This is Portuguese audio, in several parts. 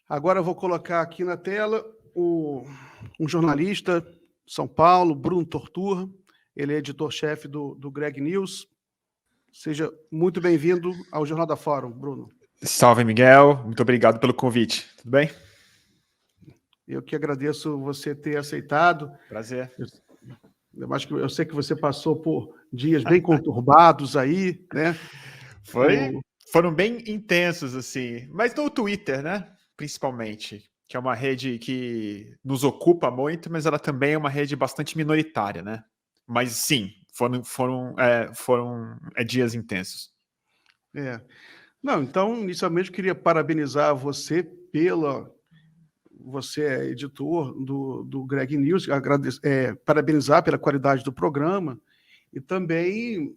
Agora eu vou colocar aqui na tela um jornalista de São Paulo, Bruno Torturra. Ele é editor-chefe do Greg News. Seja muito bem-vindo ao Jornal da Fórum, Bruno. Salve, Miguel. Muito obrigado pelo convite. Tudo bem? Eu que agradeço você ter aceitado. Prazer. Eu sei que você passou por dias bem conturbados aí, né? Foram bem intensos, assim. Mas no Twitter, né? Principalmente. Que é uma rede que nos ocupa muito, mas ela também é uma rede bastante minoritária, né? Mas sim, foram dias intensos. Não, então, inicialmente, eu queria parabenizar você Você é editor do Greg News, parabenizar pela qualidade do programa e também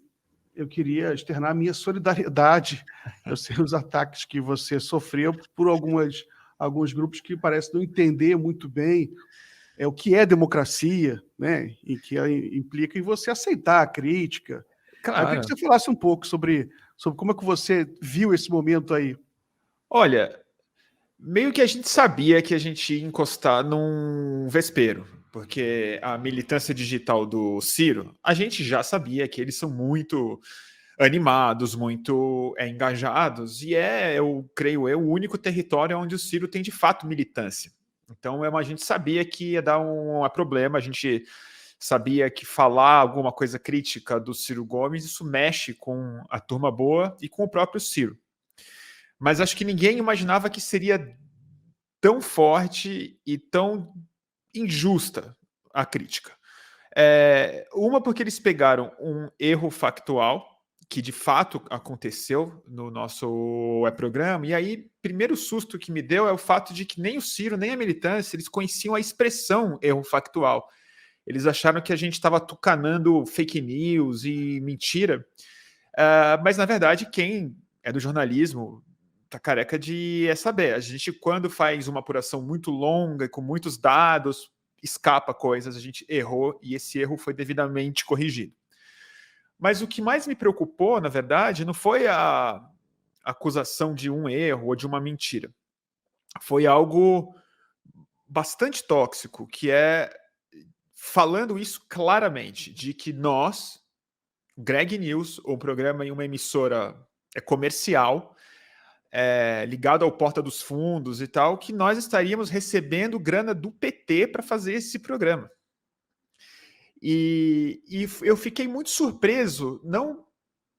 eu queria externar a minha solidariedade. Eu sei os ataques que você sofreu por alguns grupos que parecem não entender muito bem o que é democracia, né? E que implica em você aceitar a crítica. Claro. Eu queria que você falasse um pouco sobre como é que você viu esse momento aí. Olha, meio que a gente sabia que a gente ia encostar num vespeiro, porque a militância digital do Ciro, a gente já sabia que eles são muito animados, muito engajados, e eu creio, o único território onde o Ciro tem de fato militância. Então a gente sabia que ia dar um problema, a gente sabia que falar alguma coisa crítica do Ciro Gomes, isso mexe com a turma boa e com o próprio Ciro. Mas acho que ninguém imaginava que seria tão forte e tão injusta a crítica. Uma porque eles pegaram um erro factual, que de fato aconteceu no nosso programa, e aí, primeiro susto que me deu é o fato de que nem o Ciro, nem a militância, eles conheciam a expressão erro factual. Eles acharam que a gente estava tucanando fake news e mentira, mas na verdade quem é do jornalismo tá careca de saber. A gente, quando faz uma apuração muito longa e com muitos dados, escapa coisas, a gente errou e esse erro foi devidamente corrigido. Mas o que mais me preocupou, na verdade, não foi a acusação de um erro ou de uma mentira. Foi algo bastante tóxico, que é falando isso claramente, de que nós, Greg News, um programa em uma emissora comercial, ligado ao Porta dos Fundos e tal, que nós estaríamos recebendo grana do PT para fazer esse programa. E eu fiquei muito surpreso, não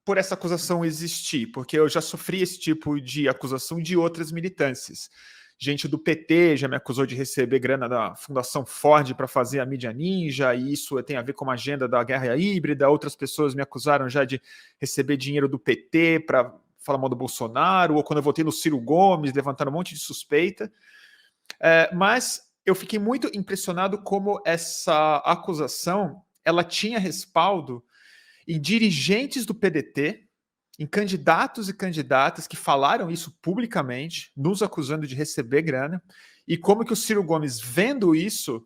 por essa acusação existir, porque eu já sofri esse tipo de acusação de outras militâncias. Gente do PT já me acusou de receber grana da Fundação Ford para fazer a mídia ninja, e isso tem a ver com uma agenda da guerra híbrida. Outras pessoas me acusaram já de receber dinheiro do PT para falar mal do Bolsonaro, ou quando eu votei no Ciro Gomes, levantaram um monte de suspeita. Mas eu fiquei muito impressionado como essa acusação ela tinha respaldo em dirigentes do PDT, em candidatos e candidatas que falaram isso publicamente, nos acusando de receber grana, e como que o Ciro Gomes, vendo isso,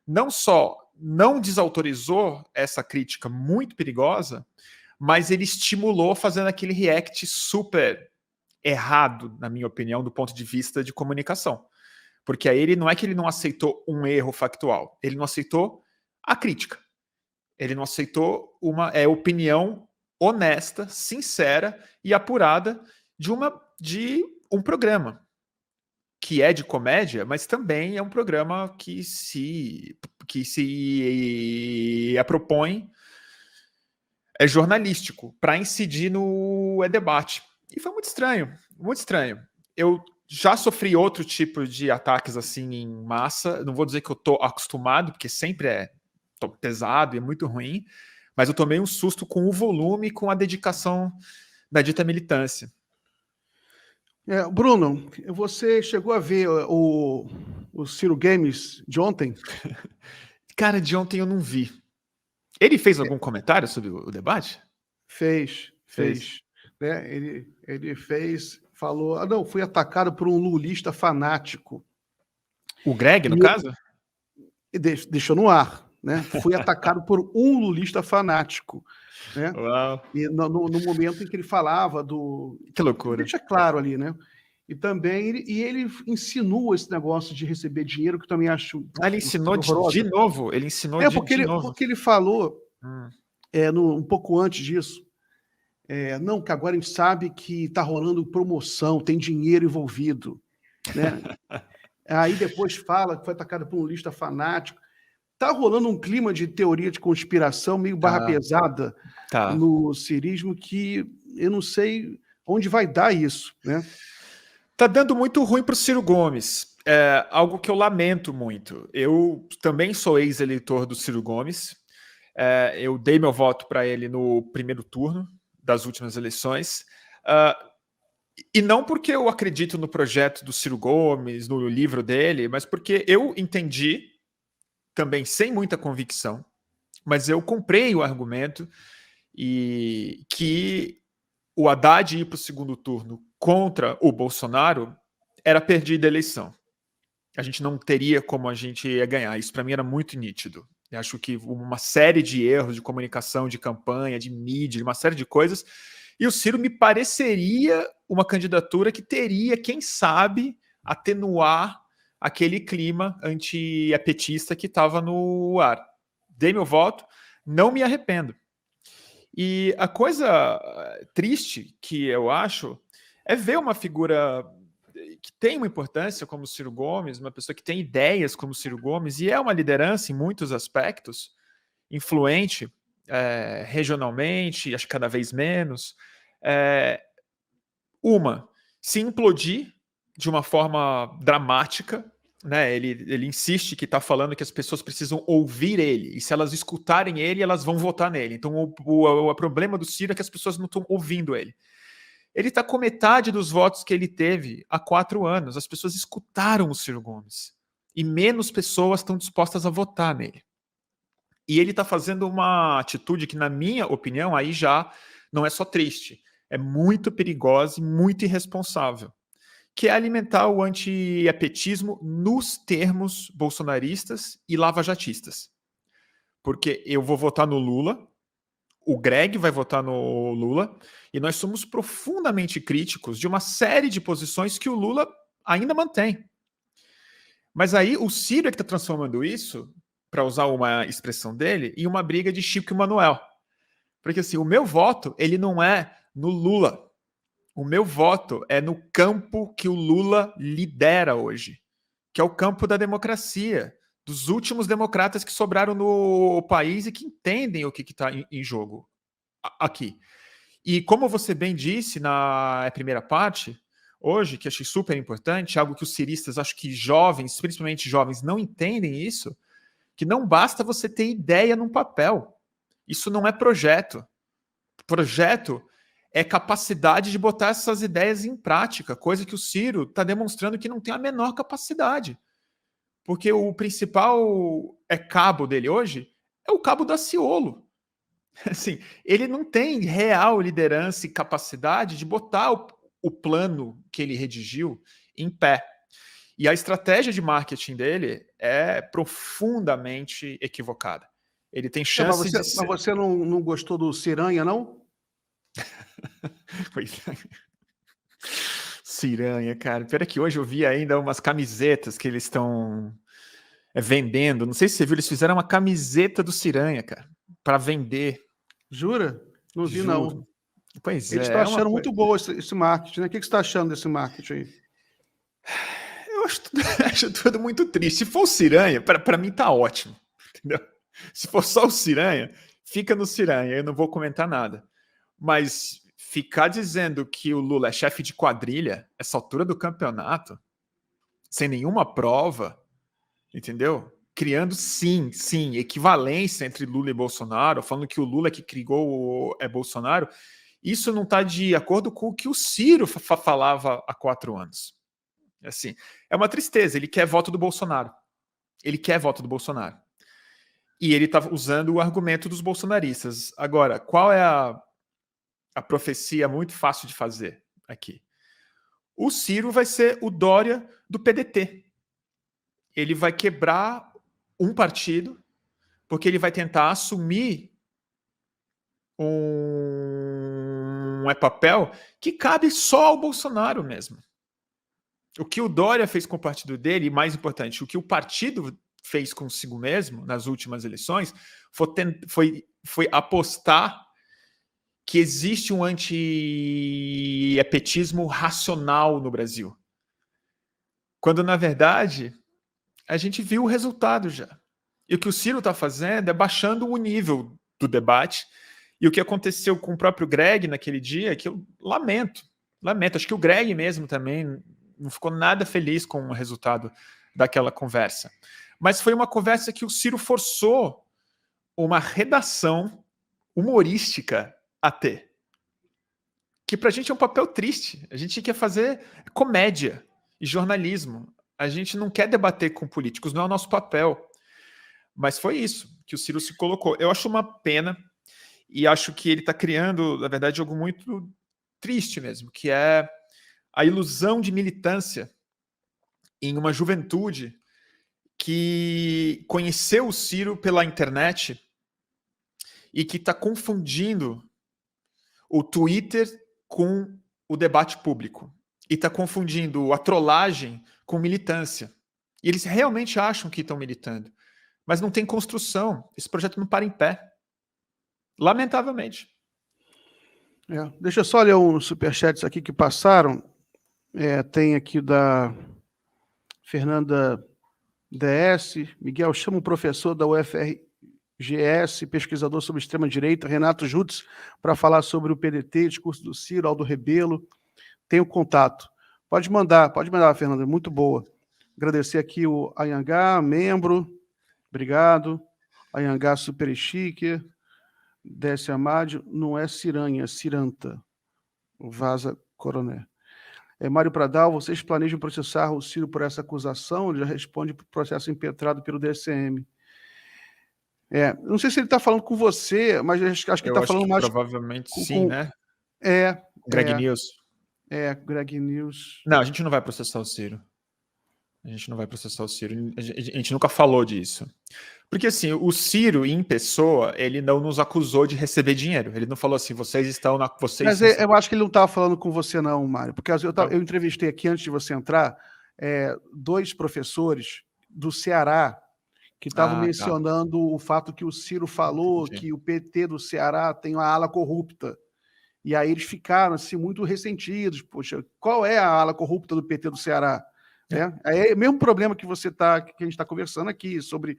não só não desautorizou essa crítica muito perigosa, mas ele estimulou fazendo aquele react super errado, na minha opinião, do ponto de vista de comunicação. Porque aí ele não é que ele não aceitou um erro factual, ele não aceitou a crítica. Ele não aceitou uma opinião honesta, sincera e apurada de um programa que é de comédia, mas também é um programa que se propõe jornalístico para incidir no debate. E foi muito estranho, muito estranho. Eu já sofri outro tipo de ataques assim em massa. Não vou dizer que eu estou acostumado, porque sempre é pesado e é muito ruim, mas eu tomei um susto com o volume e com a dedicação da dita militância. Bruno, você chegou a ver o Ciro Gomes de ontem? Cara, de ontem eu não vi. Ele fez algum comentário sobre o debate? Fez. Né? Ele falou, não, fui atacado por um lulista fanático. O Greg, no caso? Deixou no ar, né? Fui atacado por um lulista fanático, né? Uau. E no momento em que ele falava do... Que loucura. Deixa claro ali, né? E também ele insinua esse negócio de receber dinheiro, que eu também acho Ele ensinou de novo. Ele ensinou de novo. Porque ele falou Hum. um pouco antes disso. Não, que agora a gente sabe que está rolando promoção, tem dinheiro envolvido, né? Aí depois fala que foi atacado por um lista fanático. Está rolando um clima de teoria de conspiração meio barra pesada no cirismo, que eu não sei onde vai dar isso, né? Tá dando muito ruim para o Ciro Gomes. É algo que eu lamento muito. Eu também sou ex-eleitor do Ciro Gomes. Eu dei meu voto para ele no primeiro turno das últimas eleições. E não porque eu acredito no projeto do Ciro Gomes, no livro dele, mas porque eu entendi, também sem muita convicção, mas eu comprei o argumento e que o Haddad ir para o segundo turno contra o Bolsonaro era perdida a eleição. A gente não teria como a gente ia ganhar. Isso para mim era muito nítido. Eu acho que uma série de erros de comunicação, de campanha, de mídia, uma série de coisas. E o Ciro me pareceria uma candidatura que teria, quem sabe, atenuar aquele clima anti-petista que estava no ar. Dei meu voto, não me arrependo. E a coisa triste que eu acho é ver uma figura que tem uma importância como o Ciro Gomes, uma pessoa que tem ideias como o Ciro Gomes, e é uma liderança em muitos aspectos, influente regionalmente, acho que cada vez menos, se implodir de uma forma dramática, né? Ele insiste que está falando que as pessoas precisam ouvir ele, e se elas escutarem ele, elas vão votar nele. Então o problema do Ciro é que as pessoas não estão ouvindo ele. Ele está com metade dos votos que ele teve há 4 anos. As pessoas escutaram o Ciro Gomes. E menos pessoas estão dispostas a votar nele. E ele está fazendo uma atitude que, na minha opinião, aí já não é só triste. É muito perigosa e muito irresponsável. Que é alimentar o anti-petismo nos termos bolsonaristas e lavajatistas. Porque eu vou votar no Lula, o Greg vai votar no Lula, e nós somos profundamente críticos de uma série de posições que o Lula ainda mantém. Mas aí o Ciro é que está transformando isso, para usar uma expressão dele, em uma briga de Chico e Manuel. Porque assim, o meu voto, ele não é no Lula. O meu voto é no campo que o Lula lidera hoje, que é o campo da democracia, dos últimos democratas que sobraram no país e que entendem o que está em jogo aqui. E como você bem disse na primeira parte, hoje, que achei super importante, algo que os ciristas, acho que jovens, principalmente jovens, não entendem isso, que não basta você ter ideia num papel. Isso não é projeto. Projeto é capacidade de botar essas ideias em prática, coisa que o Ciro está demonstrando que não tem a menor capacidade. Porque o principal cabo dele hoje é o cabo Daciolo. Assim, ele não tem real liderança e capacidade de botar o plano que ele redigiu em pé. E a estratégia de marketing dele é profundamente equivocada. Ele tem chance de ser... Mas você não gostou do Ciranha, não? Ciranha, cara. Pior é que hoje eu vi ainda umas camisetas que eles estão vendendo. Não sei se você viu, eles fizeram uma camiseta do Ciranha, cara, para vender. Jura? Não vi, Juro. não. Pois Eles estão achando muito bom esse marketing, né? O que você está achando desse marketing aí? Eu acho tudo muito triste. Se for o Ciranha, para mim tá ótimo. Entendeu? Se for só o Ciranha, fica no Ciranha. Eu não vou comentar nada. Mas ficar dizendo que o Lula é chefe de quadrilha, essa altura do campeonato, sem nenhuma prova, entendeu? Criando, sim, equivalência entre Lula e Bolsonaro, falando que o Lula é que criou Bolsonaro, isso não está de acordo com o que o Ciro falava há 4 anos. Assim, é uma tristeza, ele quer voto do Bolsonaro. Ele quer voto do Bolsonaro. E ele está usando o argumento dos bolsonaristas. Agora, qual é a profecia muito fácil de fazer aqui? O Ciro vai ser o Dória do PDT. Ele vai quebrar um partido, porque ele vai tentar assumir um papel que cabe só ao Bolsonaro mesmo. O que o Dória fez com o partido dele, e mais importante, o que o partido fez consigo mesmo nas últimas eleições, foi apostar que existe um anti-epetismo racional no Brasil. Quando, na verdade, a gente viu o resultado já. E o que o Ciro está fazendo é baixando o nível do debate. E o que aconteceu com o próprio Greg naquele dia, que eu lamento. Acho que o Greg mesmo também não ficou nada feliz com o resultado daquela conversa. Mas foi uma conversa que o Ciro forçou uma redação humorística a ter. Que pra gente é um papel triste. A gente quer fazer comédia e jornalismo. A gente não quer debater com políticos, não é o nosso papel. Mas foi isso que o Ciro se colocou. Eu acho uma pena e acho que ele está criando, na verdade, algo muito triste mesmo, que é a ilusão de militância em uma juventude que conheceu o Ciro pela internet e que está confundindo o Twitter com o debate público. E está confundindo a trollagem com militância. E eles realmente acham que estão militando. Mas não tem construção. Esse projeto não para em pé. Lamentavelmente. Deixa eu só ler uns superchats aqui que passaram. Tem aqui da Fernanda DS. Miguel, chama o professor da UFRGS, pesquisador sobre extrema-direita, Renato Jutz, para falar sobre o PDT, discurso do Ciro, Aldo Rebelo. Tem o contato. Pode mandar, Fernanda, muito boa. Agradecer aqui o Ayangá, membro. Obrigado. Ayangá Super Chique. Desce Amádio. Não é Ciranha, é Ciranta. Vaza Coroné. Mário Pradal, vocês planejam processar o Ciro por essa acusação? Ele já responde para o processo impetrado pelo DSM. Não sei se ele está falando com você, mas acho que ele está falando mais... Provavelmente sim, né? Greg News. Greg News. Não, a gente não vai processar o Ciro. A gente gente nunca falou disso. Porque, assim, o Ciro, em pessoa, ele não nos acusou de receber dinheiro. Ele não falou assim, vocês estão na... Mas eu acho que ele não estava falando com você não, Mário, porque eu entrevistei aqui, antes de você entrar, 2 professores do Ceará que estavam mencionando o fato que o Ciro falou que o PT do Ceará tem uma ala corrupta. E aí eles ficaram assim, muito ressentidos. Poxa, qual é a ala corrupta do PT do Ceará? É o mesmo problema que que a gente está conversando aqui, sobre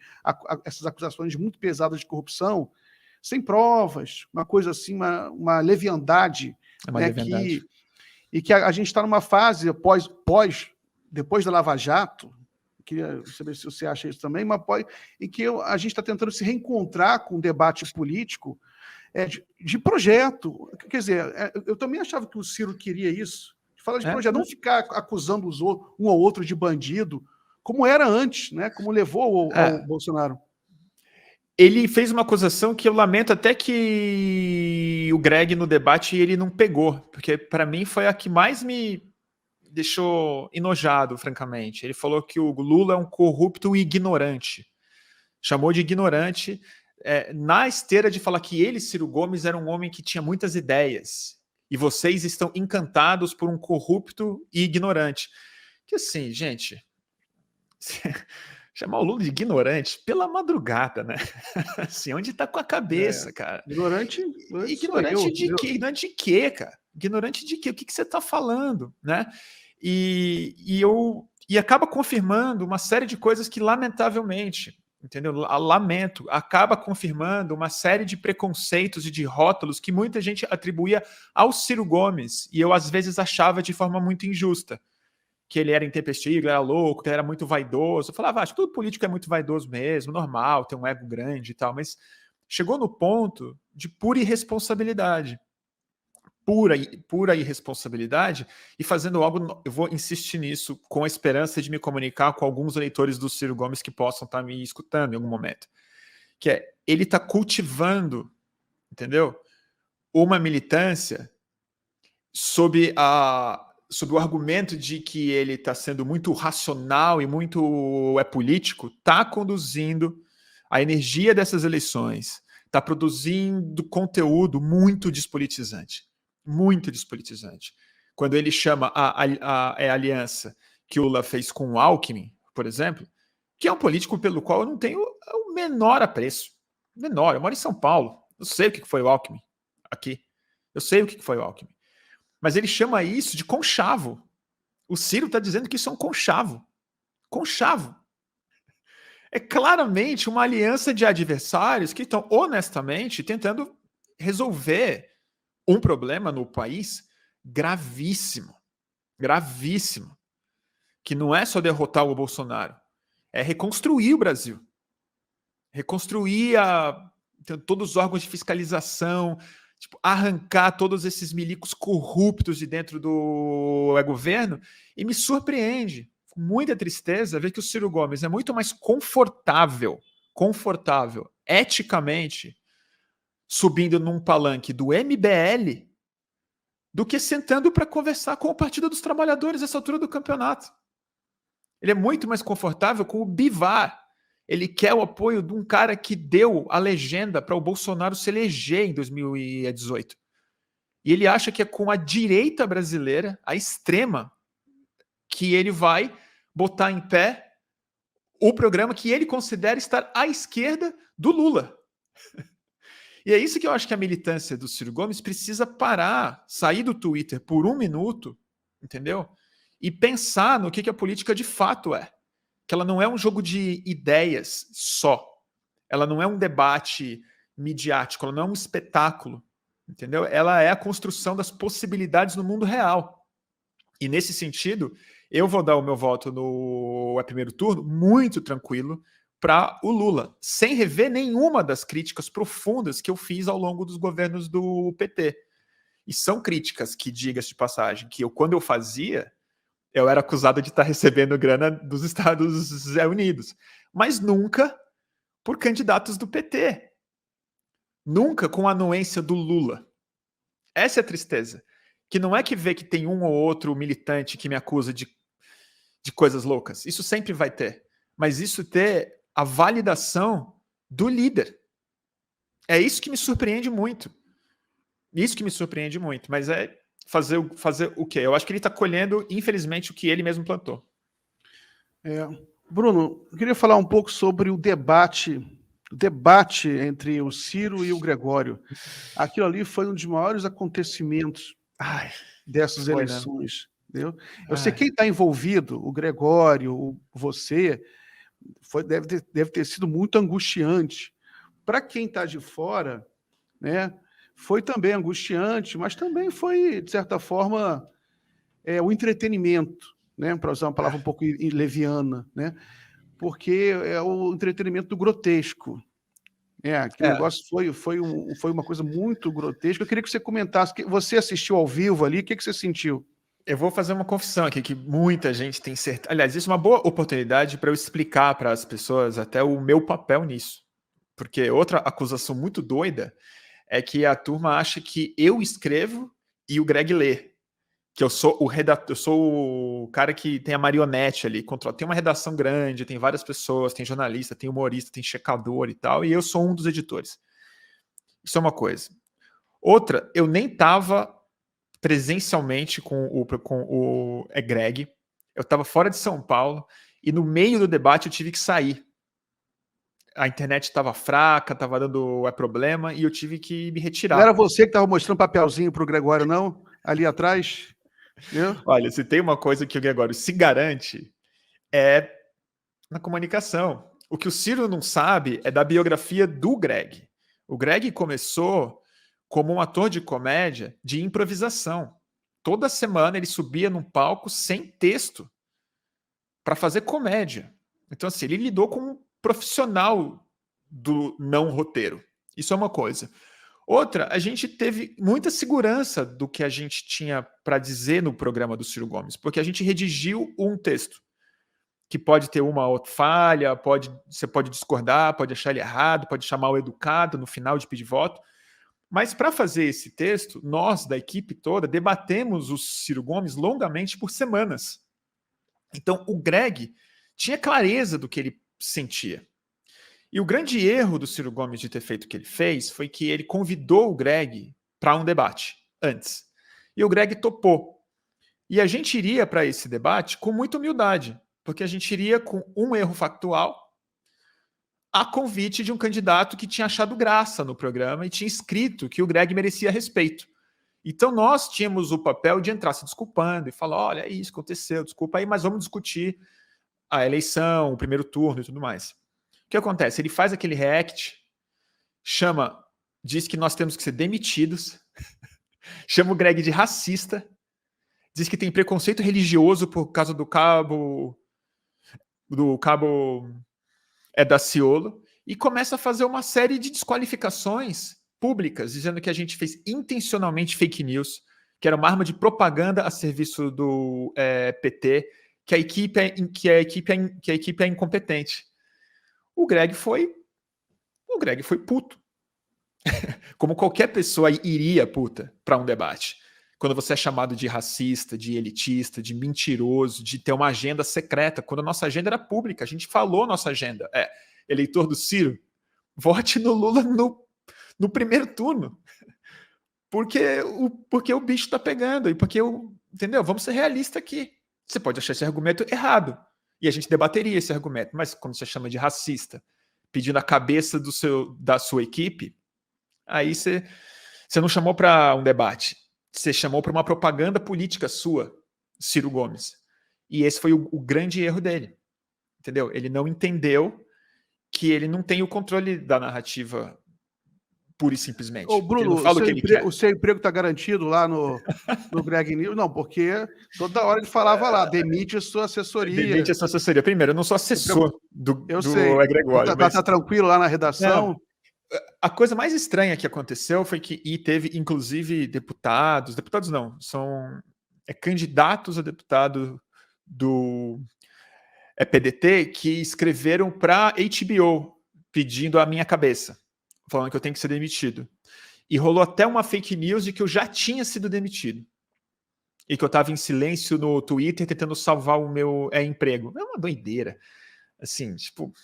essas acusações muito pesadas de corrupção, sem provas, uma coisa assim, uma leviandade. Leviandade. Que a gente está numa fase, depois da Lava Jato, queria saber se você acha isso também, em que a gente está tentando se reencontrar com o debate político de projeto. Quer dizer, eu também achava que o Ciro queria isso. Fala de projeto, não ficar acusando um ou outro de bandido, como era antes, né? Como levou ao Bolsonaro. Ele fez uma acusação que eu lamento até que o Greg no debate ele não pegou, porque para mim foi a que mais me deixou enojado, francamente. Ele falou que o Lula é um corrupto e ignorante. Chamou de ignorante na esteira de falar que ele, Ciro Gomes, era um homem que tinha muitas ideias. E vocês estão encantados por um corrupto e ignorante. Que assim, gente... Chamar o Lula de ignorante pela madrugada, né? Assim, onde tá com a cabeça, cara? Ignorante de quê? Ignorante de quê, cara? Ignorante de quê? O que você tá falando, né? E acaba confirmando uma série de coisas que, lamentavelmente, entendeu? Lamento, acaba confirmando uma série de preconceitos e de rótulos que muita gente atribuía ao Ciro Gomes, e eu às vezes achava de forma muito injusta. Que ele era intempestivo, ele era louco, que ele era muito vaidoso. Eu falava, acho que todo político é muito vaidoso mesmo, normal, tem um ego grande e tal, mas chegou no ponto de pura irresponsabilidade. Pura irresponsabilidade, e fazendo algo, eu vou insistir nisso, com a esperança de me comunicar com alguns leitores do Ciro Gomes que possam estar me escutando em algum momento. Que é, ele está cultivando, entendeu? Uma militância sob o argumento de que ele está sendo muito racional e muito político, está conduzindo a energia dessas eleições, está produzindo conteúdo muito despolitizante. Muito despolitizante. Quando ele chama a aliança que o Lula fez com o Alckmin, por exemplo, que é um político pelo qual eu não tenho o menor apreço. Menor. Eu moro em São Paulo. Eu sei o que foi o Alckmin aqui. Eu sei o que foi o Alckmin. Mas ele chama isso de conchavo. O Ciro está dizendo que isso é um conchavo. Conchavo. É claramente uma aliança de adversários que estão honestamente tentando resolver um problema no país gravíssimo. Gravíssimo. Que não é só derrotar o Bolsonaro. É reconstruir o Brasil. Reconstruir todos os órgãos de fiscalização, tipo, arrancar todos esses milicos corruptos de dentro do governo, e me surpreende, com muita tristeza, ver que o Ciro Gomes é muito mais confortável, eticamente, subindo num palanque do MBL, do que sentando para conversar com o Partido dos Trabalhadores nessa altura do campeonato. Ele é muito mais confortável com o Bivar. Ele quer o apoio de um cara que deu a legenda para o Bolsonaro se eleger em 2018. E ele acha que é com a direita brasileira, a extrema, que ele vai botar em pé o programa que ele considera estar à esquerda do Lula. E é isso que eu acho que a militância do Ciro Gomes precisa parar, sair do Twitter por um minuto, entendeu? E pensar no que a política de fato é. Que ela não é um jogo de ideias só. Ela não é um debate midiático, ela não é um espetáculo, entendeu? Ela é a construção das possibilidades no mundo real. E nesse sentido, eu vou dar o meu voto no primeiro turno muito tranquilo para o Lula, sem rever nenhuma das críticas profundas que eu fiz ao longo dos governos do PT. E são críticas que, diga-se de passagem, que quando eu fazia, eu era acusado de estar recebendo grana dos Estados Unidos, mas nunca por candidatos do PT. Nunca com a anuência do Lula. Essa é a tristeza. Que não é que vê que tem um ou outro militante que me acusa de coisas loucas. Isso sempre vai ter. Mas isso ter a validação do líder. É isso que me surpreende muito. Isso que me surpreende muito. Mas é fazer o quê? Eu acho que ele está colhendo, infelizmente, o que ele mesmo plantou. Bruno, eu queria falar um pouco sobre o debate entre o Ciro e o Gregório. Aquilo ali foi um dos maiores acontecimentos dessas eleições. Entendeu? Eu sei quem está envolvido, o Gregório, você, deve ter sido muito angustiante. Para quem está de fora, né, foi também angustiante, mas também foi, de certa forma, o entretenimento, né, para usar uma palavra um pouco leviana, né, porque é o entretenimento do grotesco. Aquele negócio foi uma coisa muito grotesca. Eu queria que você comentasse, que você assistiu ao vivo ali, o que você sentiu? Eu vou fazer uma confissão aqui, que muita gente tem certeza. Aliás, isso é uma boa oportunidade para eu explicar para as pessoas até o meu papel nisso. Porque outra acusação muito doida é que a turma acha que eu escrevo e o Greg lê. Que eu sou o redator, eu sou o cara que tem a marionete ali, tem uma redação grande, tem várias pessoas, tem jornalista, tem humorista, tem checador e tal, e eu sou um dos editores. Isso é uma coisa. Outra, eu nem estava presencialmente com o Greg, eu estava fora de São Paulo, e no meio do debate eu tive que sair. A internet estava fraca, estava dando problema, e eu tive que me retirar. Não era você que estava mostrando papelzinho para o Gregório, não? Ali atrás? Olha, se tem uma coisa que o Gregório se garante, é na comunicação. O que o Ciro não sabe é da biografia do Greg. O Greg começou como um ator de comédia de improvisação. Toda semana ele subia num palco sem texto para fazer comédia. Então, assim, ele lidou com um profissional do não roteiro. Isso é uma coisa. Outra, a gente teve muita segurança do que a gente tinha para dizer no programa do Ciro Gomes, porque a gente redigiu um texto que pode ter uma outra falha, você pode discordar, pode achar ele errado, pode chamar o educado no final de pedir voto, mas para fazer esse texto, nós, da equipe toda, debatemos o Ciro Gomes longamente por semanas. Então, o Greg tinha clareza do que ele sentia. E o grande erro do Ciro Gomes de ter feito o que ele fez foi que ele convidou o Greg para um debate antes. E o Greg topou. E a gente iria para esse debate com muita humildade, porque a gente iria com um erro factual a convite de um candidato que tinha achado graça no programa e tinha escrito que o Greg merecia respeito. Então nós tínhamos o papel de entrar se desculpando e falar, olha, é isso aconteceu, desculpa aí, mas vamos discutir a eleição, o primeiro turno e tudo mais. O que acontece? Ele faz aquele react, diz que nós temos que ser demitidos, chama o Greg de racista, diz que tem preconceito religioso por causa do cabo Daciolo, e começa a fazer uma série de desqualificações públicas, dizendo que a gente fez intencionalmente fake news, que era uma arma de propaganda a serviço do PT, que a equipe é incompetente. O Greg foi puto. Como qualquer pessoa iria puta para um debate. Quando você é chamado de racista, de elitista, de mentiroso, de ter uma agenda secreta, quando a nossa agenda era pública, a gente falou nossa agenda. Eleitor do Ciro, vote no Lula no primeiro turno. Porque o bicho tá pegando. E porque entendeu? Vamos ser realistas aqui. Você pode achar esse argumento errado. E a gente debateria esse argumento. Mas quando você chama de racista, pedindo a cabeça da sua equipe, aí você não chamou para um debate. Você chamou para uma propaganda política sua, Ciro Gomes. E esse foi o grande erro dele. Entendeu? Ele não entendeu que ele não tem o controle da narrativa pura e simplesmente. Ô, Bruno, o seu emprego está garantido lá no Greg News? Não, porque toda hora ele falava lá, demite a sua assessoria. Demite a sua assessoria. Primeiro, eu não sou assessor do egregório. Tá tranquilo lá na redação? Não. A coisa mais estranha que aconteceu foi que teve, inclusive, deputados não, são candidatos a deputado do PDT que escreveram para HBO pedindo a minha cabeça, falando que eu tenho que ser demitido. E rolou até uma fake news de que eu já tinha sido demitido. E que eu estava em silêncio no Twitter tentando salvar o meu emprego. É uma doideira. Assim, tipo...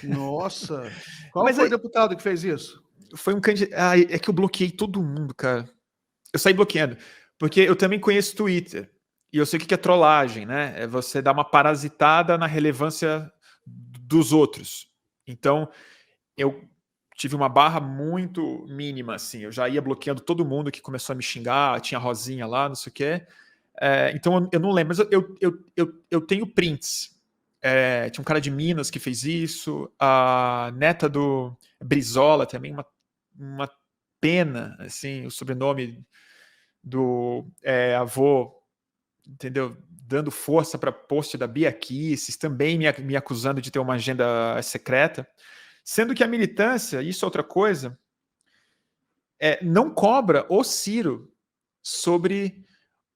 Nossa! Qual foi o deputado que fez isso? Foi um candidato... é que eu bloqueei todo mundo, cara. Eu saí bloqueando. Porque eu também conheço Twitter. E eu sei o que é trollagem, né? É você dar uma parasitada na relevância dos outros. Então, eu tive uma barra muito mínima, assim. Eu já ia bloqueando todo mundo que começou a me xingar. Tinha Rosinha lá, não sei o quê. Então, eu não lembro. Mas eu tenho prints. Tinha um cara de Minas que fez isso. A neta do Brizola também, uma pena, assim, o sobrenome do avô, entendeu? Dando força para post da Bia Kicis, também me acusando de ter uma agenda secreta. Sendo que a militância, isso é outra coisa, não cobra o Ciro sobre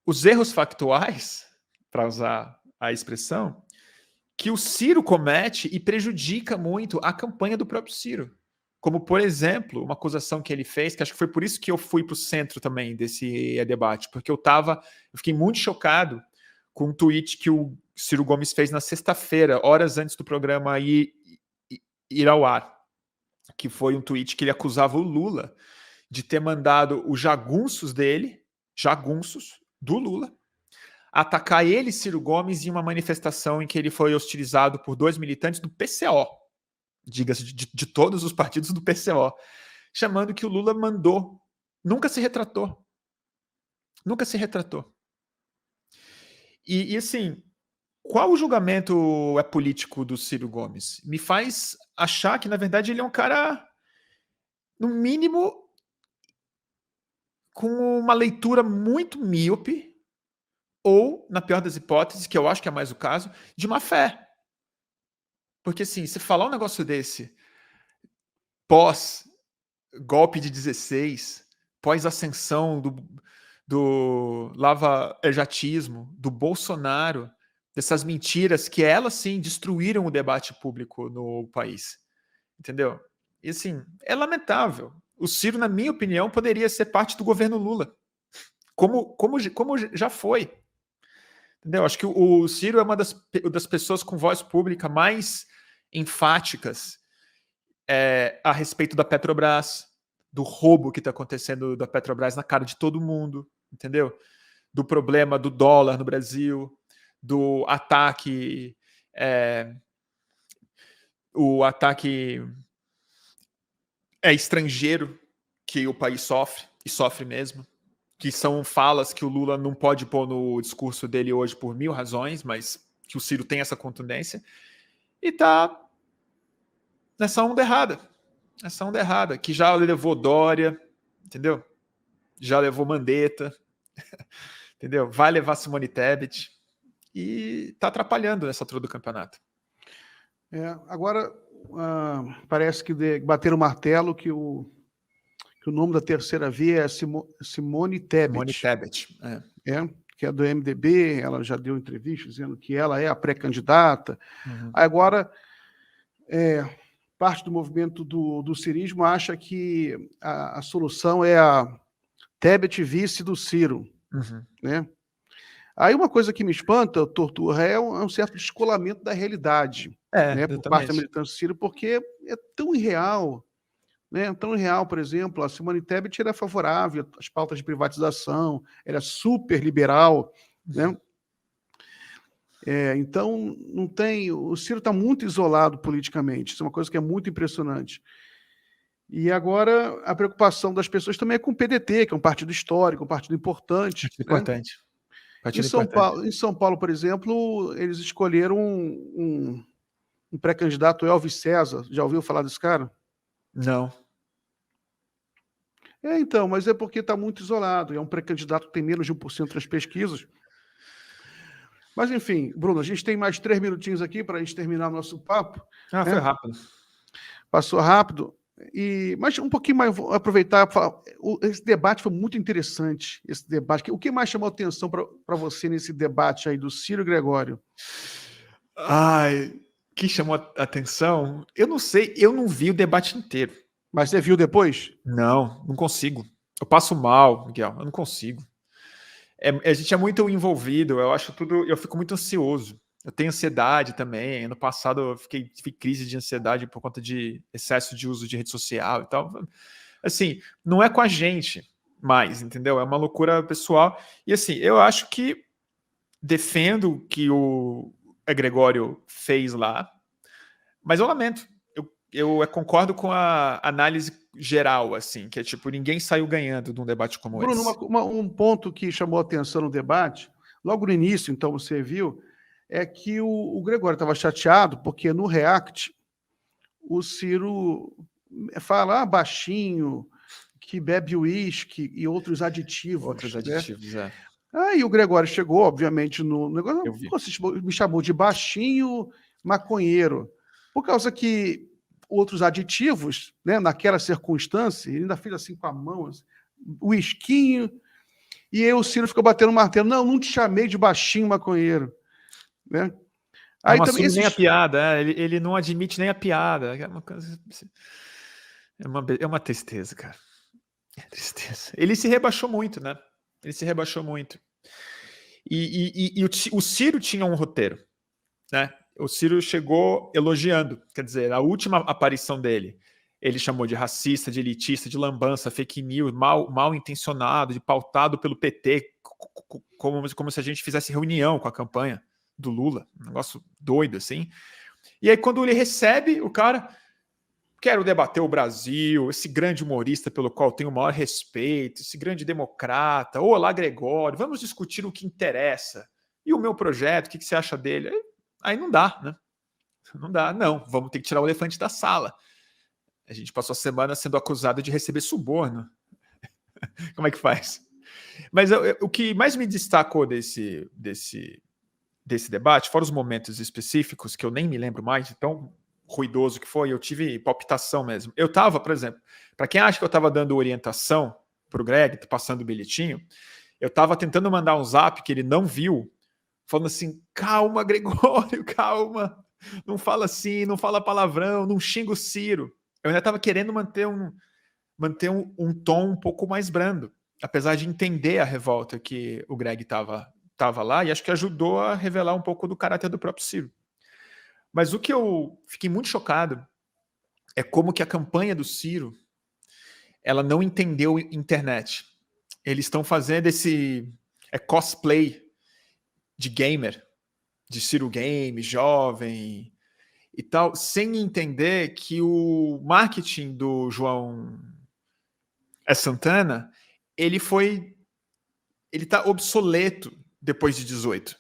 os erros factuais, para usar a expressão, que o Ciro comete e prejudica muito a campanha do próprio Ciro. Como, por exemplo, uma acusação que ele fez, que acho que foi por isso que eu fui para o centro também desse debate, porque eu fiquei muito chocado com um tweet que o Ciro Gomes fez na sexta-feira, horas antes do programa ir ao ar, que foi um tweet que ele acusava o Lula de ter mandado os jagunços do Lula, atacar ele, Ciro Gomes, em uma manifestação em que ele foi hostilizado por 2 militantes do PCO, diga-se de todos os partidos do PCO, chamando que o Lula mandou. Nunca se retratou. E assim, qual o julgamento político do Ciro Gomes? Me faz achar que, na verdade, ele é um cara, no mínimo, com uma leitura muito míope, ou, na pior das hipóteses, que eu acho que é mais o caso, de má fé. Porque, assim, você falar um negócio desse pós-golpe de 16, pós-ascensão do lava-jatismo, do Bolsonaro, dessas mentiras que elas, sim, destruíram o debate público no país. Entendeu? E, assim, é lamentável. O Ciro, na minha opinião, poderia ser parte do governo Lula. Como já foi. Entendeu? Acho que o Ciro é uma das pessoas com voz pública mais enfáticas a respeito da Petrobras, do roubo que está acontecendo da Petrobras na cara de todo mundo, entendeu? do problema do dólar no Brasil, do ataque, o ataque estrangeiro que o país sofre, e sofre mesmo, que são falas que o Lula não pode pôr no discurso dele hoje por 1000 razões, mas que o Ciro tem essa contundência, e tá nessa onda errada, que já levou Dória, entendeu? Já levou Mandetta, entendeu? Vai levar Simone Tebet, e tá atrapalhando nessa altura do campeonato. Agora, parece que bateram o martelo que o nome da terceira via é Simone Tebet. Simone Tebet, que é do MDB, ela já deu entrevista dizendo que ela é a pré-candidata. Uhum. Agora, parte do movimento do cirismo acha que a solução é a Tebet vice do Ciro. Uhum. Né? Aí uma coisa que me espanta, Torturra, é um certo descolamento da realidade, né, por parte da militância do Ciro, porque é tão irreal. Né? Tão irreal, por exemplo, a Simone Tebet era favorável às pautas de privatização, era super liberal. Né? Então, não tem. O Ciro está muito isolado politicamente, isso é uma coisa que é muito impressionante. E agora a preocupação das pessoas também é com o PDT, que é um partido histórico, um partido importante. Importante. Né? Em São Paulo, por exemplo, eles escolheram um pré-candidato, Elvis César. Já ouviu falar desse cara? Não. Então, mas é porque está muito isolado. É um pré-candidato que tem menos de 1% nas pesquisas. Mas, enfim, Bruno, a gente tem mais 3 minutinhos aqui para a gente terminar nosso papo. Foi rápido. Passou rápido. Mas um pouquinho mais, vou aproveitar. Esse debate foi muito interessante. Esse debate. O que mais chamou a atenção para você nesse debate aí do Ciro e Gregório? Que chamou a atenção? Eu não sei, eu não vi o debate inteiro. Mas você viu depois? Não consigo. Eu passo mal, Miguel, eu não consigo. A gente é muito envolvido, eu fico muito ansioso. Eu tenho ansiedade também. Ano passado eu fiquei crise de ansiedade por conta de excesso de uso de rede social e tal. Assim, não é com a gente mais, entendeu? É uma loucura pessoal. E assim, eu acho que defendo o que o Gregório fez lá, mas eu lamento. Eu concordo com a análise geral, assim, que é tipo, ninguém saiu ganhando de um debate como Bruno, esse. Um ponto que chamou a atenção no debate, logo no início, então você viu, é que o Gregório estava chateado porque no React o Ciro fala baixinho, que bebe uísque e outros aditivos. Outros aditivos, Aí o Gregório chegou, obviamente, no negócio, me chamou de baixinho maconheiro, por causa que outros aditivos, né, naquela circunstância, ele ainda fez assim com a mão, assim, uisquinho, e aí o Ciro ficou batendo o martelo, não te chamei de baixinho maconheiro. Né? Aí não também nem a piada, ele não admite nem a piada. É uma tristeza, cara. É tristeza. Ele se rebaixou muito, né? E o Ciro tinha um roteiro, né? O Ciro chegou elogiando, quer dizer, a última aparição dele, ele chamou de racista, de elitista, de lambança, fake news, mal intencionado, de pautado pelo PT, como se a gente fizesse reunião com a campanha do Lula, um negócio doido, assim. E aí, quando ele recebe o cara, quero debater o Brasil, esse grande humorista pelo qual tenho o maior respeito, esse grande democrata, olá, Gregório, vamos discutir o que interessa. E o meu projeto, o que você acha dele? Aí não dá, né? Não dá, não. Vamos ter que tirar o elefante da sala. A gente passou a semana sendo acusado de receber suborno. Como é que faz? Mas o que mais me destacou desse debate, fora os momentos específicos, que eu nem me lembro mais, de tão ruidoso que foi, eu tive palpitação mesmo. Eu estava, por exemplo, para quem acha que eu estava dando orientação para o Greg, passando o bilhetinho, eu estava tentando mandar um zap que ele não viu, falando assim, calma, Gregório, calma, não fala assim, não fala palavrão, não xinga o Ciro. Eu ainda estava querendo manter um tom um pouco mais brando, apesar de entender a revolta que o Greg estava lá, e acho que ajudou a revelar um pouco do caráter do próprio Ciro. Mas o que eu fiquei muito chocado é como que a campanha do Ciro, ela não entendeu internet. Eles estão fazendo cosplay de gamer, de Ciro Game, jovem e tal, sem entender que o marketing do João Santana, ele tá obsoleto depois de 18.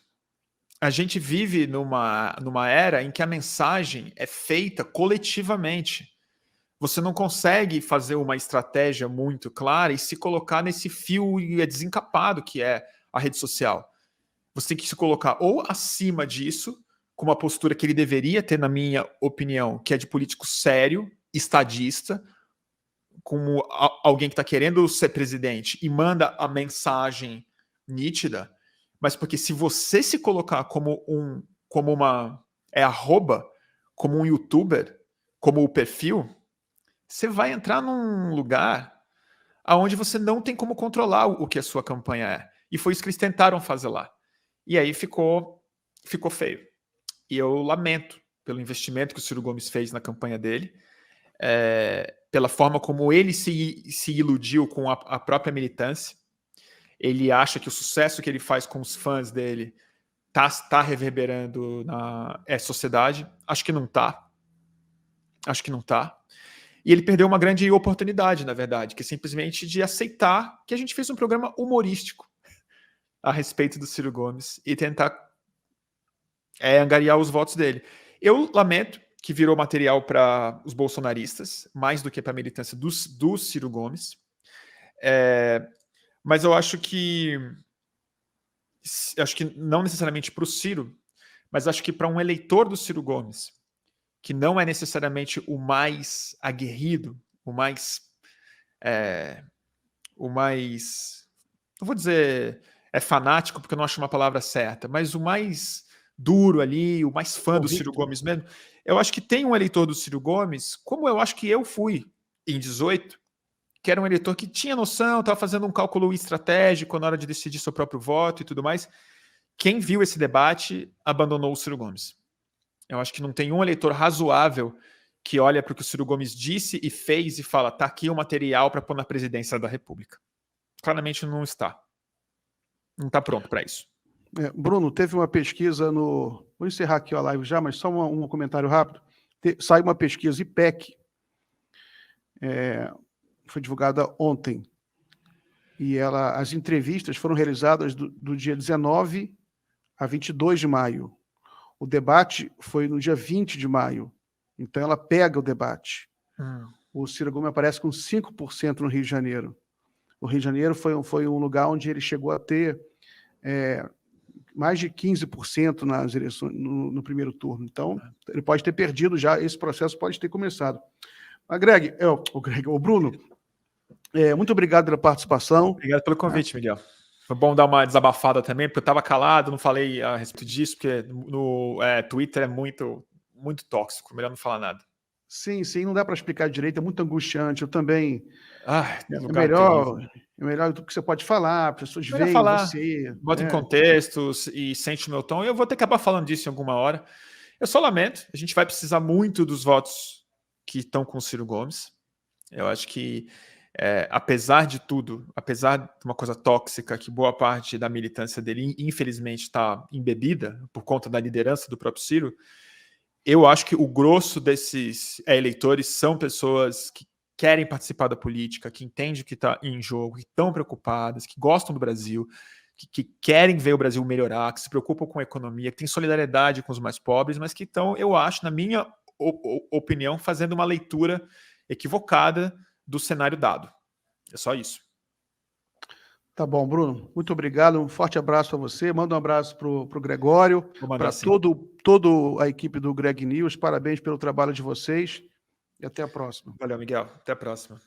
A gente vive numa era em que a mensagem é feita coletivamente. Você não consegue fazer uma estratégia muito clara e se colocar nesse fio desencapado que é a rede social. Você tem que se colocar ou acima disso, com uma postura que ele deveria ter, na minha opinião, que é de político sério, estadista, como alguém que está querendo ser presidente e manda a mensagem nítida, mas porque se você se colocar como arroba, como um youtuber, como o perfil, você vai entrar num lugar onde você não tem como controlar o que a sua campanha é. E foi isso que eles tentaram fazer lá. E aí ficou feio. E eu lamento pelo investimento que o Ciro Gomes fez na campanha dele, pela forma como ele se iludiu com a própria militância. Ele acha que o sucesso que ele faz com os fãs dele tá reverberando na sociedade. Acho que não tá. E ele perdeu uma grande oportunidade, na verdade, que é simplesmente de aceitar que a gente fez um programa humorístico a respeito do Ciro Gomes e tentar angariar os votos dele. Eu lamento que virou material para os bolsonaristas, mais do que para a militância do Ciro Gomes. Mas eu acho que não necessariamente para o Ciro, mas acho que para um eleitor do Ciro Gomes, que não é necessariamente o mais aguerrido, o mais, não vou dizer fanático, porque eu não acho uma palavra certa, mas o mais duro ali, o mais fã do Ciro Gomes mesmo. Eu acho que tem um eleitor do Ciro Gomes, como eu acho que eu fui em 18, que era um eleitor que tinha noção, estava fazendo um cálculo estratégico na hora de decidir seu próprio voto e tudo mais. Quem viu esse debate abandonou o Ciro Gomes. Eu acho que não tem um eleitor razoável que olha para o que o Ciro Gomes disse e fez e fala, tá aqui o material para pôr na presidência da República. Claramente não está. Não está pronto para isso. Bruno, teve uma pesquisa Vou encerrar aqui a live já, mas só um comentário rápido. Saiu uma pesquisa IPEC, foi divulgada ontem, e as entrevistas foram realizadas do dia 19 a 22 de maio. O debate foi no dia 20 de maio. Então, ela pega o debate. O Ciro Gomes aparece com 5% no Rio de Janeiro. O Rio de Janeiro foi um lugar onde ele chegou a ter mais de 15% nas eleições, no primeiro turno. Então, ele pode ter perdido já, esse processo pode ter começado. Mas, o Bruno, muito obrigado pela participação. Obrigado pelo convite, Miguel. Foi bom dar uma desabafada também, porque eu estava calado, não falei a respeito disso, porque no Twitter é muito, muito tóxico, melhor não falar nada. Sim, não dá para explicar direito, é muito angustiante. Eu também. É melhor do que você pode falar, as pessoas veem você. Bota em contextos e sente o meu tom. Eu vou ter que acabar falando disso em alguma hora. Eu só lamento, a gente vai precisar muito dos votos que estão com o Ciro Gomes. Eu acho que, apesar de tudo, apesar de uma coisa tóxica, que boa parte da militância dele, infelizmente, está embebida por conta da liderança do próprio Ciro, eu acho que o grosso desses eleitores são pessoas que querem participar da política, que entendem o que está em jogo, que estão preocupadas, que gostam do Brasil, que querem ver o Brasil melhorar, que se preocupam com a economia, que têm solidariedade com os mais pobres, mas que estão, eu acho, na minha opinião, fazendo uma leitura equivocada do cenário dado. É só isso. Tá bom, Bruno. Muito obrigado. Um forte abraço para você. Manda um abraço para o Gregório, para toda a equipe do Greg News. Parabéns pelo trabalho de vocês e até a próxima. Valeu, Miguel. Até a próxima.